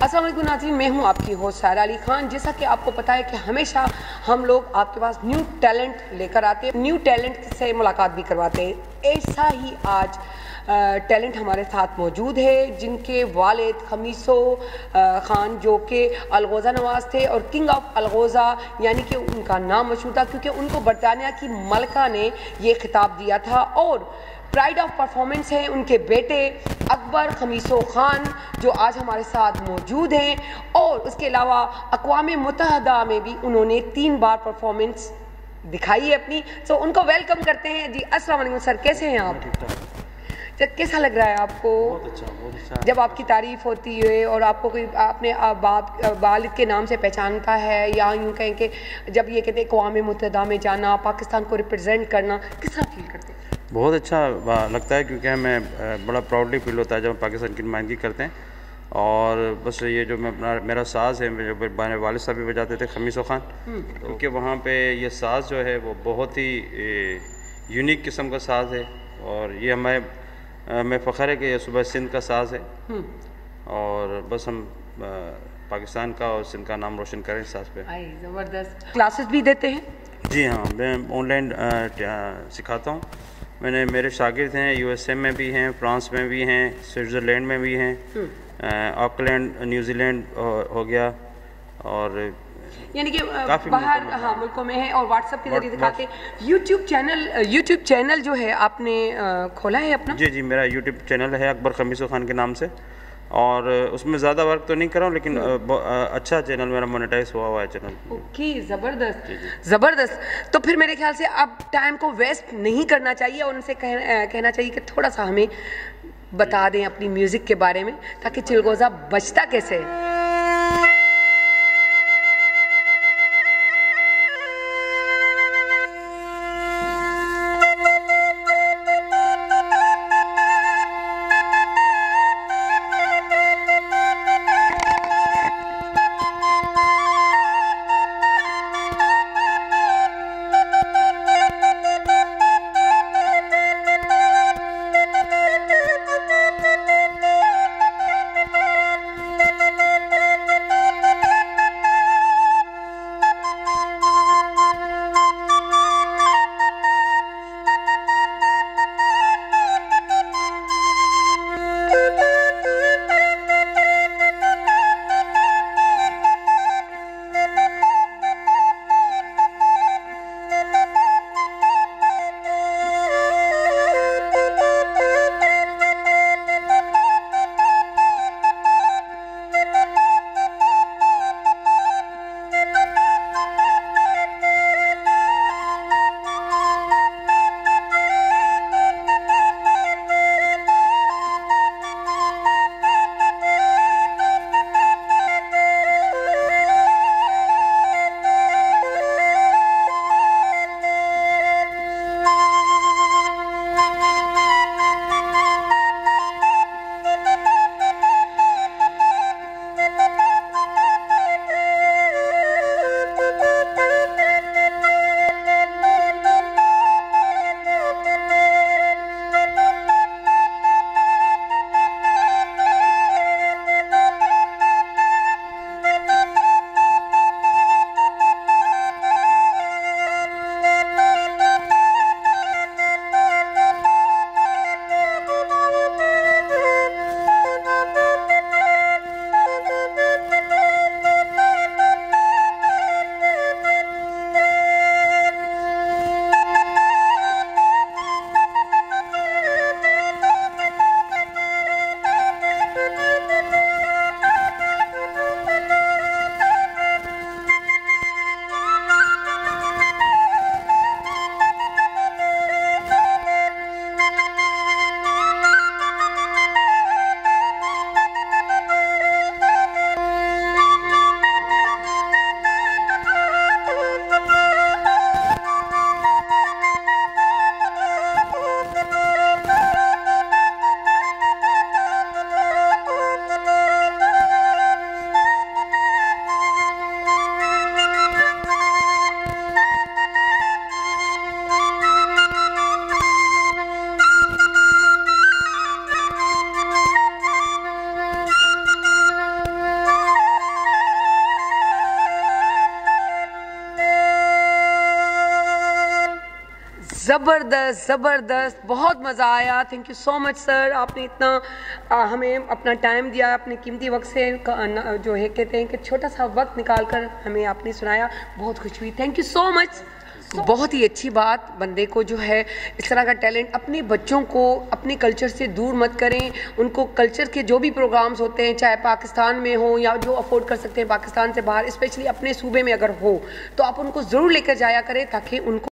अस्सलाम वालेकुम नाज़रीन, मैं हूं आपकी होस्ट सारा अली खान। जैसा कि आपको पता है कि हमेशा हम लोग आपके पास न्यू टैलेंट लेकर आते हैं, न्यू टैलेंट से मुलाकात भी करवाते हैं। ऐसा ही आज टैलेंट हमारे साथ मौजूद है, जिनके वालिद खमीसो ख़ान जो कि अलगोज़ा नवाज़ थे और किंग ऑफ अलगोज़ा यानी कि उनका नाम मशहूर था क्योंकि उनको बरतानिया की मलका ने ये खिताब दिया था। और प्राइड ऑफ परफॉर्मेंस है उनके बेटे अकबर खमीसो ख़ान जो आज हमारे साथ मौजूद हैं। और उसके अलावा अक़वाम मुत्तहदा में भी उन्होंने 3 बार परफॉर्मेंस दिखाई है अपनी। तो उनको वेलकम करते हैं जी। अस्सलाम वालेकुम सर, कैसे हैं आप? सर कैसा लग रहा है आपको? बहुत अच्छा जब आपकी तारीफ़ होती है और आपको कोई अपने बाप वालिद के नाम से पहचानता है, या यूँ कहें कि जब ये कहते हैं अक़वाम मुत्तहदा में जाना, पाकिस्तान को रिप्रेजेंट करना, किस तरह फील करते हैं? बहुत अच्छा लगता है क्योंकि हमें बड़ा प्राउडली फील होता है जब हम पाकिस्तान की नुमाइंदगी करते हैं। और बस ये जो मेरा साज़ है, मेरे मेरे वालिद साहब भी बजाते थे खमीसो ख़ान, क्योंकि वहाँ पे ये साज़ जो है वो बहुत ही यूनिक किस्म का साज़ है। और ये हमें फ़ख्र है कि ये सुबह सिंध का साज़ है और बस हम पाकिस्तान का और सिंध का नाम रोशन करें इस साज़ पे। ज़बरदस्त। क्लासेस भी देते हैं? जी हाँ, मैं ऑनलाइन सिखाता हूँ। मेरे शागिर्द हैं, यूएसए में भी हैं, फ्रांस में भी हैं, स्विट्ज़रलैंड में भी हैं, ऑकलैंड न्यूजीलैंड हो गया, और यानी कि बाहर हाँ मुल्कों में है। और व्हाट्सएप के जरिए दिखाते हैं। यूट्यूब चैनल जो है आपने खोला है अपना? जी, मेरा यूट्यूब चैनल है अकबर खमीसो ख़ान के नाम से, और उसमें ज़्यादा वर्क तो नहीं कर रहा हूँ, लेकिन अच्छा चैनल मेरा मोनेटाइज हुआ है चैनल। ओके, ज़बरदस्त। तो फिर मेरे ख्याल से अब टाइम को वेस्ट नहीं करना चाहिए और उनसे कहना चाहिए कि थोड़ा सा हमें बता दें अपनी म्यूज़िक के बारे में, ताकि चिलगोज़ा बजता कैसे है। ज़बरदस्त ज़बरदस्त, बहुत मज़ा आया। Thank you so much sir, आपने इतना हमें अपना टाइम दिया, अपने कीमती वक्त से जो है कहते हैं कि छोटा सा वक्त निकाल कर हमें आपने सुनाया, बहुत खुशी हुई। Thank you so much. बहुत ही अच्छी बात, बंदे को जो है इस तरह का टैलेंट, अपने बच्चों को अपने कल्चर से दूर मत करें, उनको कल्चर के जो भी प्रोग्राम्स होते हैं चाहे पाकिस्तान में हो या जो अफोर्ड कर सकते हैं पाकिस्तान से बाहर, स्पेशली अपने सूबे में अगर हो तो आप उनको ज़रूर लेकर जाया करें ताकि उनको